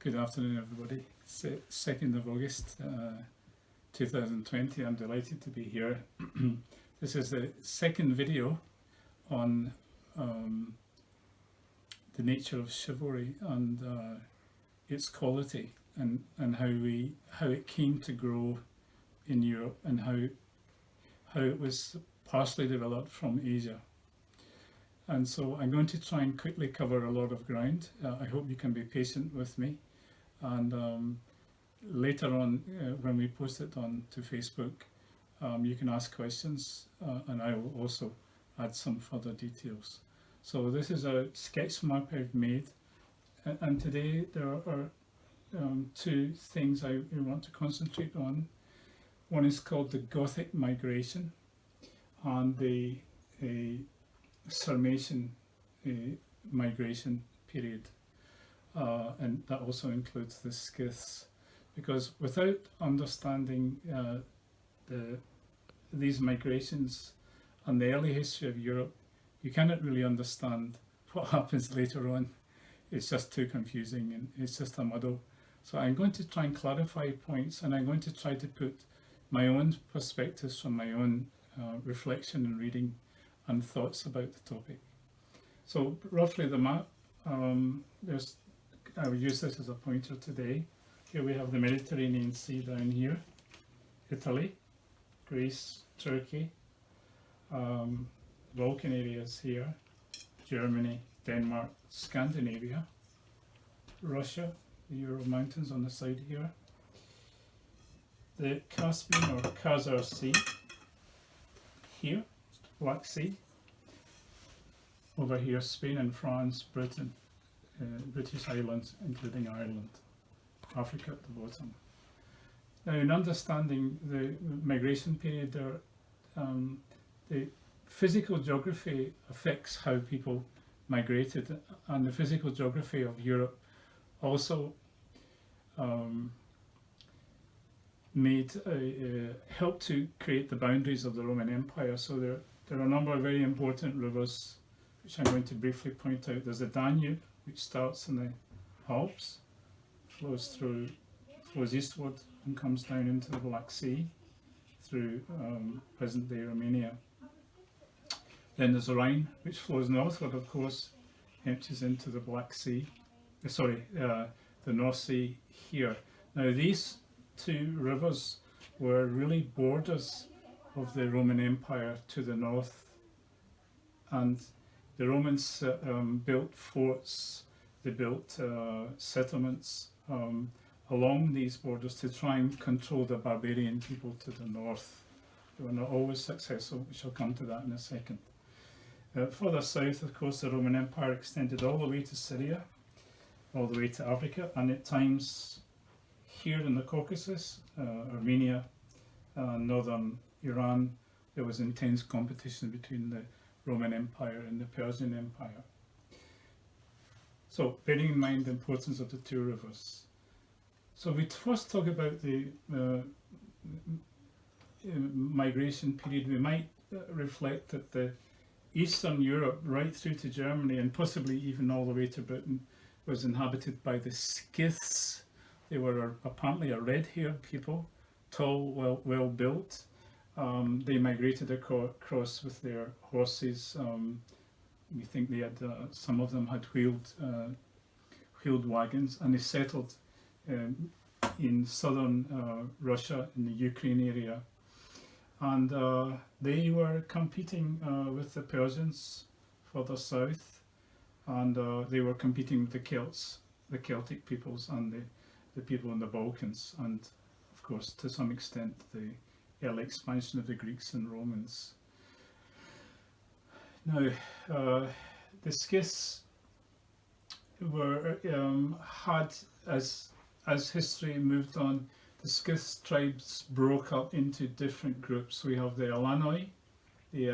Good afternoon, everybody. It's 2nd of August 2020. I'm delighted to be here. This is the second video on the nature of chivalry and its quality, and how it came to grow in Europe, and how it was partially developed from Asia. And so I'm going to try and quickly cover a lot of ground. I hope you can be patient with me. And later on, when we post it on to Facebook, you can ask questions, and I will also add some further details. So this is a sketch map I've made, and today there are two things I want to concentrate on. One is called the Gothic migration, and the Sarmatian migration period, and that also includes the Scyths, because without understanding these migrations and the early history of Europe, you cannot really understand what happens later on. It's just too confusing, and it's just a muddle. So I'm going to try and clarify points, and I'm going to try to put my own perspectives from my own reflection and reading and thoughts about the topic. So roughly the map, I will use this as a pointer today. Here we have the Mediterranean Sea down here, Italy, Greece, Turkey, Balkan areas here, Germany, Denmark, Scandinavia, Russia, the Ural Mountains on the side here, the Caspian or Khazar Sea here, Black Sea, over here Spain and France, Britain, British Islands including Ireland, Africa at the bottom. Now, in understanding the migration period, the physical geography affects how people migrated, and the physical geography of Europe also helped to create the boundaries of the Roman Empire. So there are a number of very important rivers which I'm going to briefly point out. There's the Danube, which starts in the Alps, flows eastward and comes down into the Black Sea through present-day Romania. Then there's the Rhine, which flows northward, of course, empties into the Black Sea. The North Sea here. Now, these two rivers were really borders of the Roman Empire to the north, and the Romans built forts, they built settlements along these borders to try and control the barbarian people to the north. They were not always successful. We shall come to that in a second. Further south, of course, the Roman Empire extended all the way to Syria, all the way to Africa, and at times here in the Caucasus, Armenia, northern Iran, there was intense competition between the Roman Empire and the Persian Empire. So, bearing in mind the importance of the two rivers. So we first talk about the migration period. We might reflect that the Eastern Europe, right through to Germany, and possibly even all the way to Britain, was inhabited by the Scyths. They were apparently a red-haired people, tall, well built. They migrated across with their horses. We think they had some of them had wheeled wagons, and they settled in southern Russia, in the Ukraine area, and they were competing with the Persians further south, and they were competing with the Celts, the Celtic peoples, and the people in the Balkans, and of course to some extent the early expansion of the Greeks and Romans. Now, the Scyths had, as history moved on, the Scyth tribes broke up into different groups. We have the Alanoi, the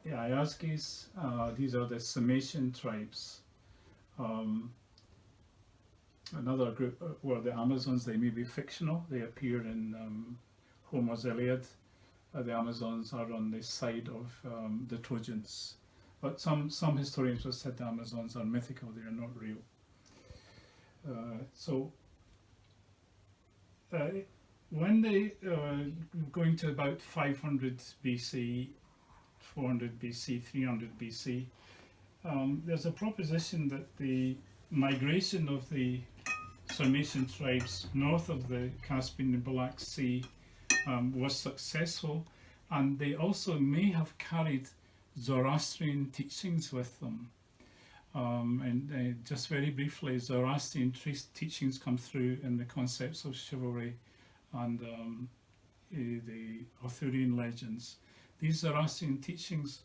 Iazgis, these are the Sarmatian tribes. Another group were the Amazons. They may be fictional. They appear in Homer's Iliad. The Amazons are on the side of the Trojans. But some historians have said the Amazons are mythical, they are not real. So when they going to about 500 BC, 400 BC, 300 BC, there's a proposition that the migration of the Sarmatian tribes north of the Caspian and Black Sea was successful, and they also may have carried Zoroastrian teachings with them. And just very briefly, Zoroastrian teachings come through in the concepts of chivalry and the Arthurian legends. These Zoroastrian teachings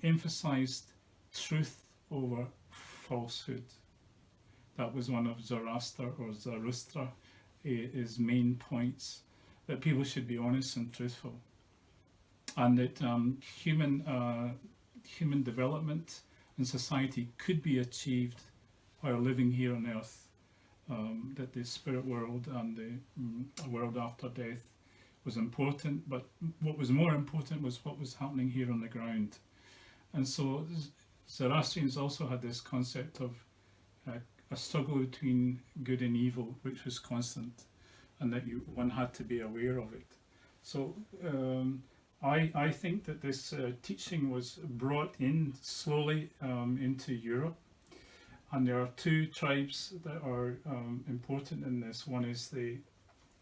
emphasized truth over falsehood. That was one of Zoroaster or Zarathustra, his main points, that people should be honest and truthful, and that human development and society could be achieved while living here on earth, that the spirit world and the world after death was important, but what was more important was what was happening here on the ground. And so Zoroastrians also had this concept of a struggle between good and evil, which was constant, and that one had to be aware of it. So I think that this teaching was brought in slowly into Europe, and there are two tribes that are important in this. One is the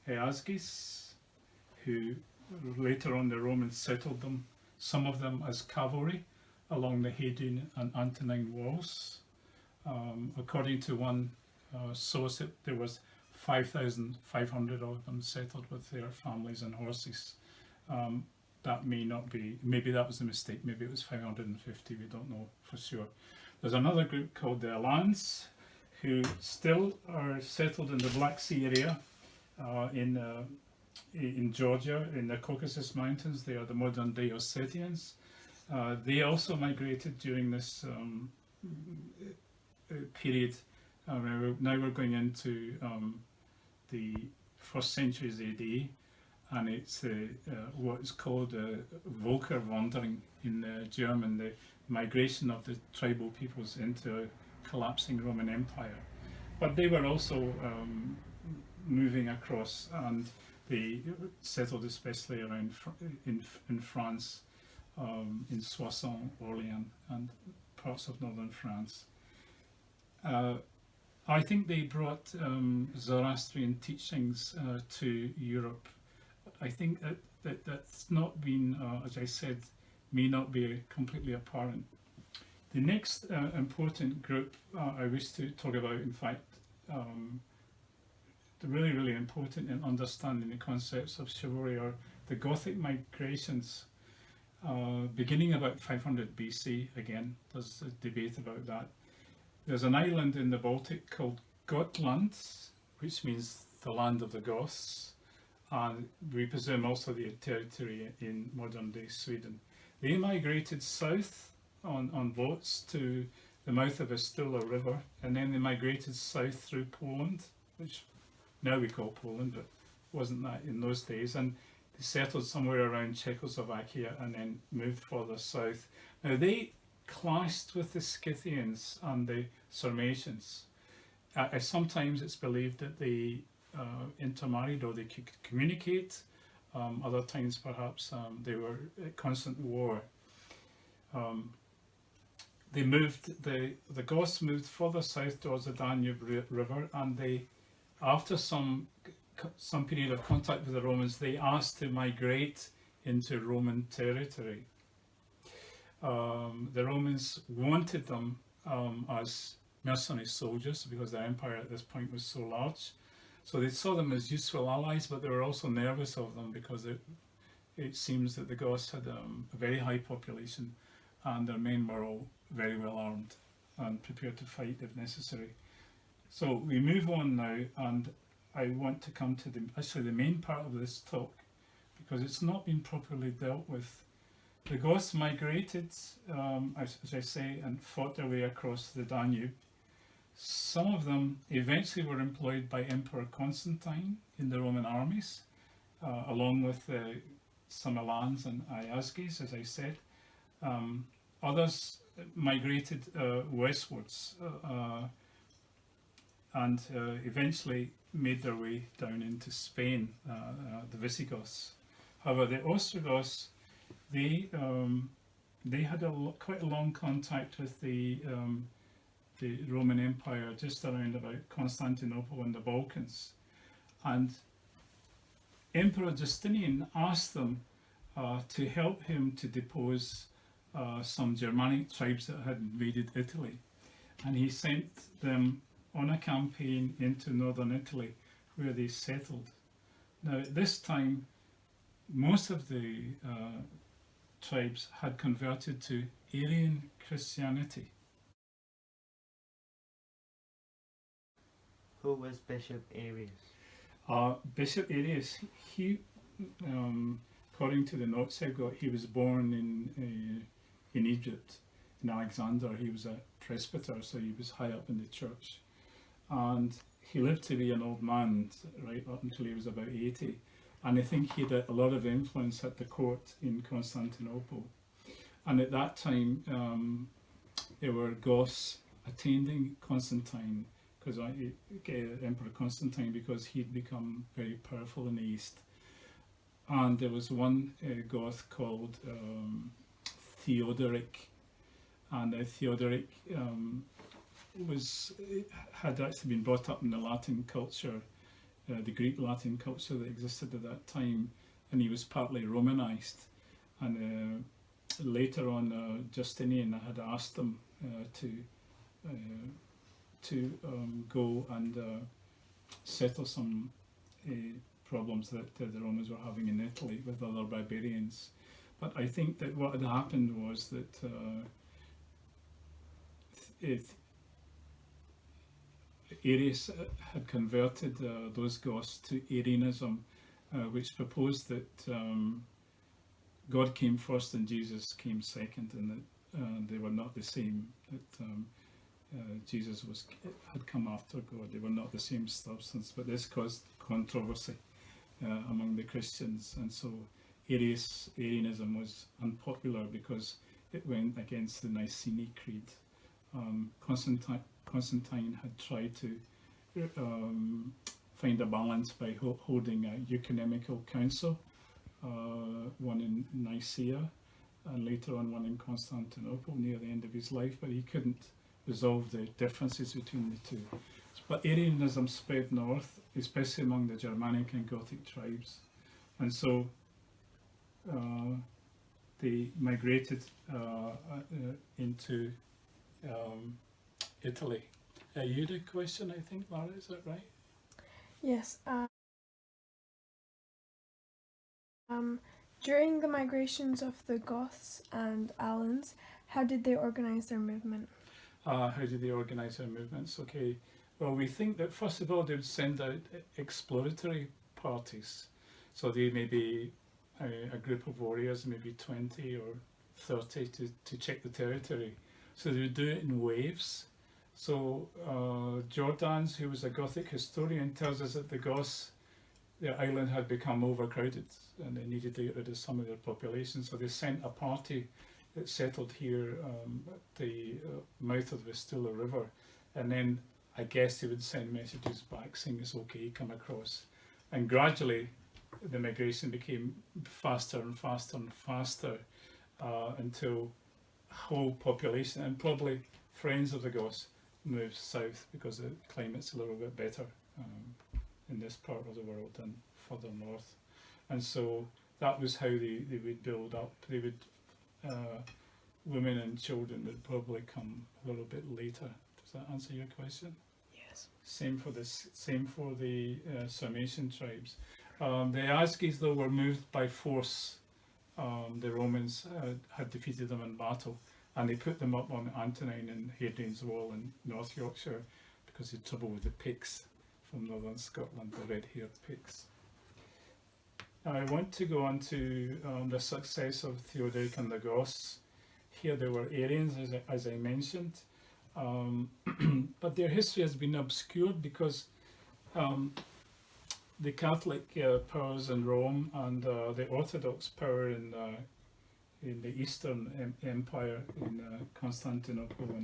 Easges, who later on the Romans settled them, some of them as cavalry, along the Hadrian and Antonine walls. According to one source, there was 5,500 of them settled with their families and horses. That may not be, maybe that was a mistake, maybe it was 550, we don't know for sure. There's another group called the Alans, who still are settled in the Black Sea area in Georgia, in the Caucasus Mountains. They are the modern day Ossetians. They also migrated during this period. Now we're going into the first centuries AD, and it's what is called Völkerwanderung in German, the migration of the tribal peoples into a collapsing Roman Empire. But they were also moving across, and they settled especially around in France, in Soissons, Orléans, and parts of northern France. I think they brought Zoroastrian teachings to Europe. I think that's not been, as I said, may not be completely apparent. The next important group I wish to talk about, in fact, really, really important in understanding the concepts of chivalry, are the Gothic migrations, beginning about 500 BC. Again, there's a debate about that. There's an island in the Baltic called Gotland, which means the land of the Goths, and we presume also the territory in modern day Sweden. They migrated south on boats to the mouth of a Vistula river, and then they migrated south through Poland, which now we call Poland, but wasn't that in those days, and they settled somewhere around Czechoslovakia and then moved further south. Now they clashed with the Scythians and the Sarmatians. Sometimes it's believed that they intermarried or they could communicate. Other times perhaps they were at constant war. They moved, the Goths moved further south towards the Danube River, and they, after some period of contact with the Romans, they asked to migrate into Roman territory. The Romans wanted them as mercenary soldiers because their empire at this point was so large. So they saw them as useful allies, but they were also nervous of them because it seems that the Goths had a very high population and their men were all very well armed and prepared to fight if necessary. So we move on now, and I want to come to the main part of this talk, because it's not been properly dealt with. The Goths migrated, as I say, and fought their way across the Danube. Some of them eventually were employed by Emperor Constantine in the Roman armies, along with some Alans and Iasges, as I said. Others migrated westwards, and eventually made their way down into Spain, the Visigoths. However, the Ostrogoths, they had quite a long contact with the Roman Empire just around about Constantinople and the Balkans. And Emperor Justinian asked them to help him to depose some Germanic tribes that had invaded Italy. And he sent them on a campaign into northern Italy where they settled. Now at this time, most of the tribes had converted to Arian Christianity. Who was Bishop Arius? Bishop Arius, he, according to the notes I've got, he was born in Egypt, in Alexander. He was a presbyter, so he was high up in the church. And he lived to be an old man, right up until he was about 80. And I think he had a lot of influence at the court in Constantinople. And at that time, there were Goths attending Constantine, because Emperor Constantine, because he'd become very powerful in the east. And there was one Goth called Theodoric, and Theodoric had actually been brought up in the Latin culture, the Greek Latin culture that existed at that time, and he was partly Romanized. And later on, Justinian had asked him to go and settle some problems that the Romans were having in Italy with other barbarians. But I think that what had happened was that Arius had converted those Goths to Arianism, which proposed that God came first and Jesus came second, and that they were not the same, that Jesus had come after God. They were not the same substance, but this caused controversy among the Christians, and so Arianism was unpopular because it went against the Nicene Creed. Constantine had tried to find a balance by holding a ecumenical council, one in Nicaea, and later on one in Constantinople near the end of his life, but he couldn't resolve the differences between the two. But Arianism spread north, especially among the Germanic and Gothic tribes, and so they migrated into Italy. You had a question, I think, Lara, is that right? Yes. During the migrations of the Goths and Alans, how did they organize their movement? How did they organize their movements? Okay, well, we think that first of all they would send out exploratory parties. So they may be a group of warriors, maybe 20 or 30 to check the territory. So they would do it in waves. So Jordanes, who was a Gothic historian, tells us that the Goths, their island had become overcrowded and they needed to get rid of some of their population. So they sent a party that settled here at the mouth of the Vistula River. And then I guess they would send messages back saying it's okay, come across. And gradually the migration became faster and faster and faster until whole population, and probably friends of the Goths, moved south because the climate's a little bit better in this part of the world than further north. And so that was how they would build up. They would, women and children would probably come a little bit later. Does that answer your question? Yes. Same for the Sarmatian tribes. The Asgies, though, were moved by force. The Romans had defeated them in battle, and they put them up on Antonine and Hadrian's Wall in North Yorkshire because they had trouble with the Picts from northern Scotland, the red-haired Picts. Now I want to go on to the success of Theodoric and the Goths. Here there were Arians, as I mentioned, but their history has been obscured because the Catholic powers in Rome and the Orthodox power in the Eastern Empire in Constantinople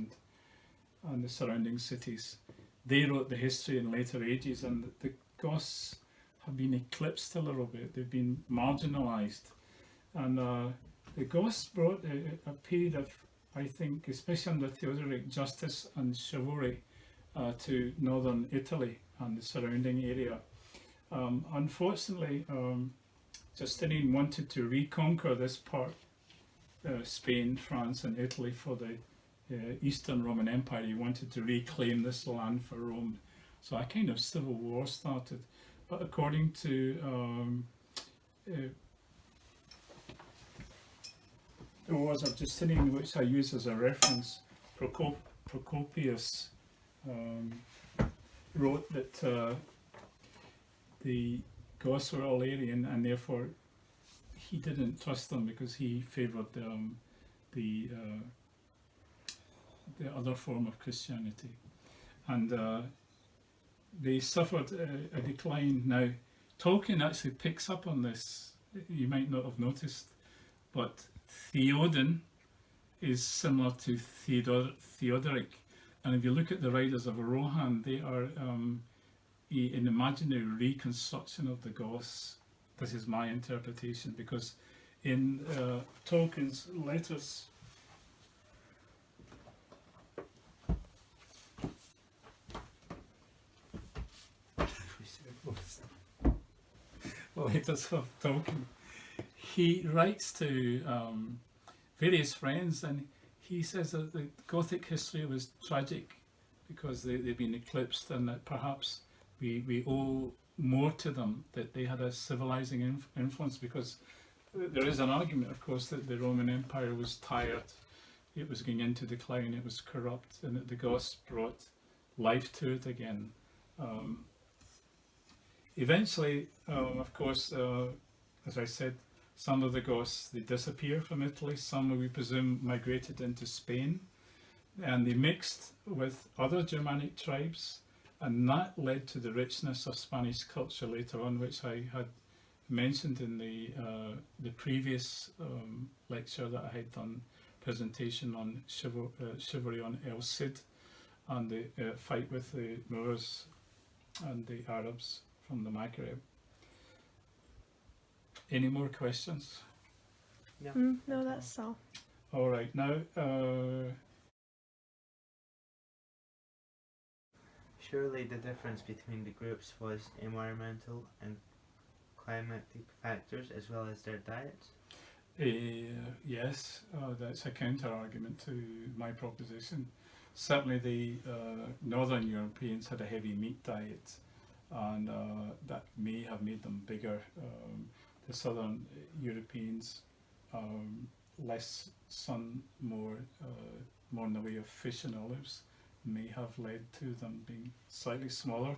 and the surrounding cities, they wrote the history in later ages, and the Goths have been eclipsed a little bit. They've been marginalised, and the Goths brought a period of, I think, especially under Theodoric, justice and chivalry to northern Italy and the surrounding area. Unfortunately, Justinian wanted to reconquer this part, Spain, France and Italy, for the Eastern Roman Empire. He wanted to reclaim this land for Rome. So a kind of civil war started. But according to the Wars of Justinian, which I use as a reference, Procopius wrote that the Goths were all Arian, and therefore he didn't trust them because he favoured the other form of Christianity, and they suffered a decline. Now, Tolkien actually picks up on this. You might not have noticed, but Theoden is similar to Theodoric, and if you look at the Riders of Rohan, they are an imaginary reconstruction of the Goths. This is my interpretation, because in Tolkien's letters, letters of Tolkien, he writes to various friends, and he says that the Gothic history was tragic because they've been eclipsed, and that perhaps we owe more to them, that they had a civilizing influence, because there is an argument, of course, that the Roman Empire was tired, it was going into decline, it was corrupt, and that the Goths brought life to it again. Eventually, of course, as I said, some of the Goths, they disappear from Italy, some we presume migrated into Spain, and they mixed with other Germanic tribes, and that led to the richness of Spanish culture later on, which I had mentioned in the previous lecture that I had done, presentation on chivalry on El Cid, and the fight with the Moors and the Arabs from the Maghreb. Any more questions? Yeah. No, that's all. All right, now Surely the difference between the groups was environmental and climatic factors as well as their diets? yes, that's a counter argument to my proposition. Certainly the northern Europeans had a heavy meat diet, and that may have made them bigger. The southern Europeans, less sun, more in the way of fish and olives, may have led to them being slightly smaller,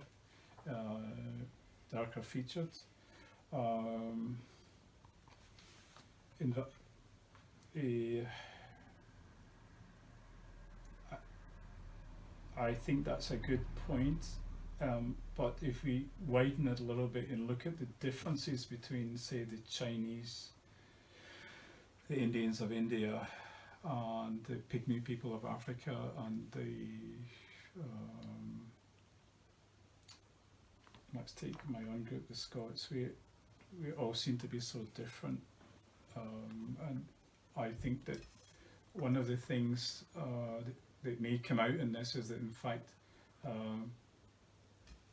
darker featured. I think that's a good point, but if we widen it a little bit and look at the differences between, say, the Chinese, the Indians of India, and the Pygmy people of Africa, and the let's take my own group, the Scots, we all seem to be so different, and I think that one of the things that may come out in this is that, in fact,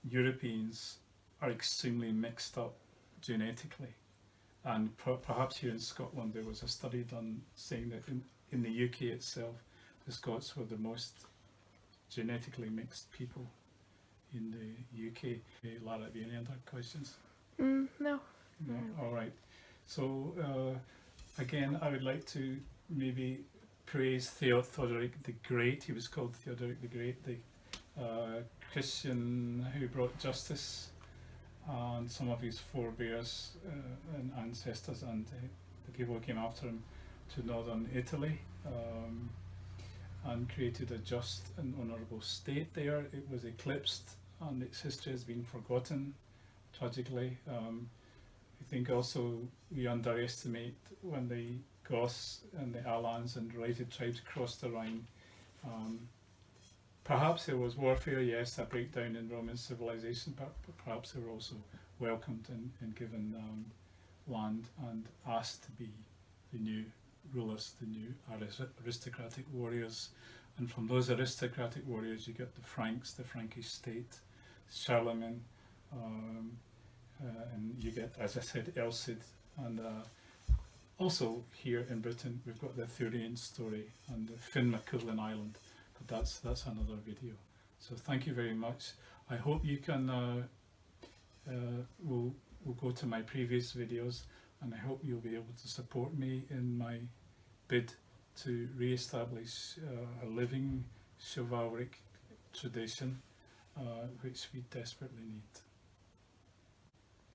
Europeans are extremely mixed up genetically, and perhaps here in Scotland there was a study done saying that in the UK itself, the Scots were the most genetically mixed people in the UK. Lara, have you any other questions? No. No? All right. So again, I would like to maybe praise Theodoric the Great. He was called Theodoric the Great, the Christian who brought justice, and some of his forebears and ancestors and the people who came after him to northern Italy, and created a just and honourable state there. It was eclipsed and its history has been forgotten, tragically. I think also we underestimate when the Goths and the Alans and related tribes crossed the Rhine. Perhaps there was warfare, yes, a breakdown in Roman civilization, but perhaps they were also welcomed and given land and asked to be the new rulers, the new aristocratic warriors. And from those aristocratic warriors you get the Franks, the Frankish state, Charlemagne, and you get, as I said, El Cid, and also here in Britain we've got the Arthurian story and the Finn MacCoolin Island, but that's another video. So thank you very much. I hope you can we'll go to my previous videos, and I hope you'll be able to support me in my bid to re-establish a living chivalric tradition which we desperately need.